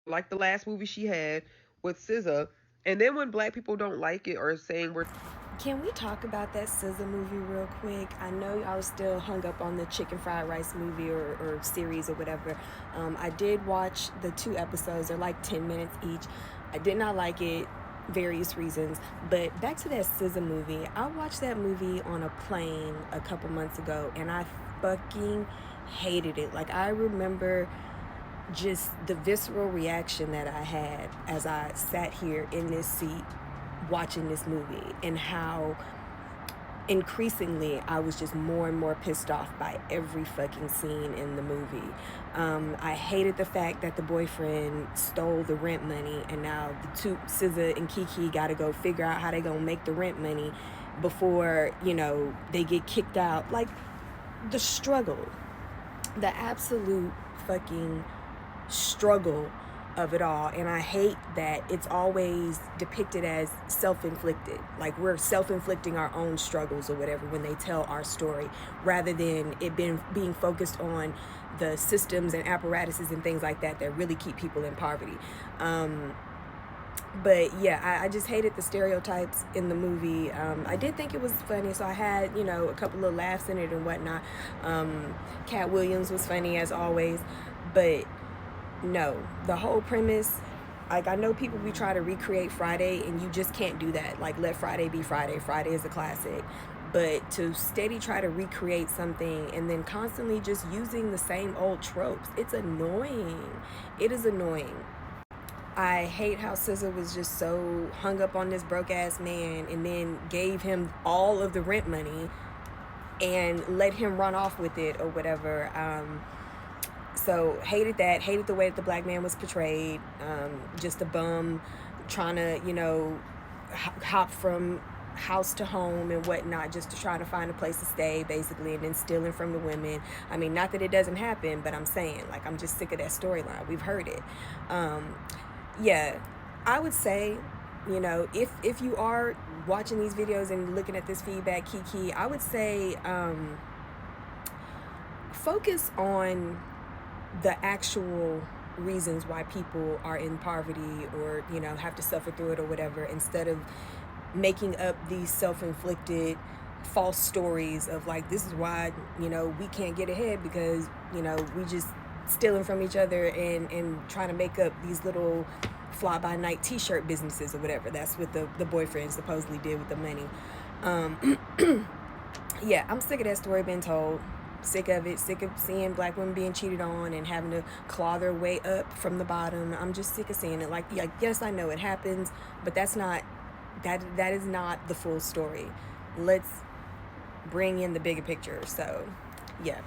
like the last movie she had with SZA. And then when black people don't like it or saying we're Can we talk about that SZA movie real quick? I know y'all are still hung up on the chicken fried rice movie or series or whatever. I did watch the 2 episodes. They're like 10 minutes each. I did not like it, various reasons. But back to that SZA movie. I watched that movie on a plane a couple months ago, and I fucking hated it. Like, I remember just the visceral reaction that I had as I sat here in this seat watching this movie, and how increasingly I was just more and more pissed off by every fucking scene in the movie. I hated the fact that the boyfriend stole the rent money, and now the two, SZA and Keke, got to go figure out how they gonna make the rent money before, they get kicked out. Like, the struggle, the absolute fucking struggle of it all. And I hate that it's always depicted as self-inflicted, like we're self-inflicting our own struggles or whatever when they tell our story, rather than it being focused on the systems and apparatuses and things like that that really keep people in poverty. But yeah, I just hated the stereotypes in the movie. I did think it was funny, so I had, a couple of laughs in it and whatnot. Cat Williams was funny as always, but no, the whole premise, like, I know people be trying to recreate Friday, and you just can't do that. Like, let Friday be Friday. Friday is a classic. But to steady try to recreate something and then constantly just using the same old tropes, it's annoying. It is annoying. I hate how SZA was just so hung up on this broke ass man and then gave him all of the rent money and let him run off with it or whatever. So hated that. Hated the way that the black man was portrayed. Just a bum trying to, hop from house to home and whatnot just to try to find a place to stay, basically, and then stealing from the women. I mean, not that it doesn't happen, but I'm saying, like, I'm just sick of that storyline. We've heard it. Yeah, I would say, if you are watching these videos and looking at this feedback, Kiki, I would say focus on the actual reasons why people are in poverty or, have to suffer through it or whatever, instead of making up these self-inflicted false stories of, like, this is why, we can't get ahead because, we just stealing from each other and trying to make up these little fly-by-night t-shirt businesses or whatever. That's what the boyfriend supposedly did with the money. Yeah, I'm sick of that story being told. Sick of it. Sick of seeing black women being cheated on and having to claw their way up from the bottom. I'm just sick of seeing it. Like, yes, I know it happens, but that is not the full story. Let's bring in the bigger picture. So, yeah.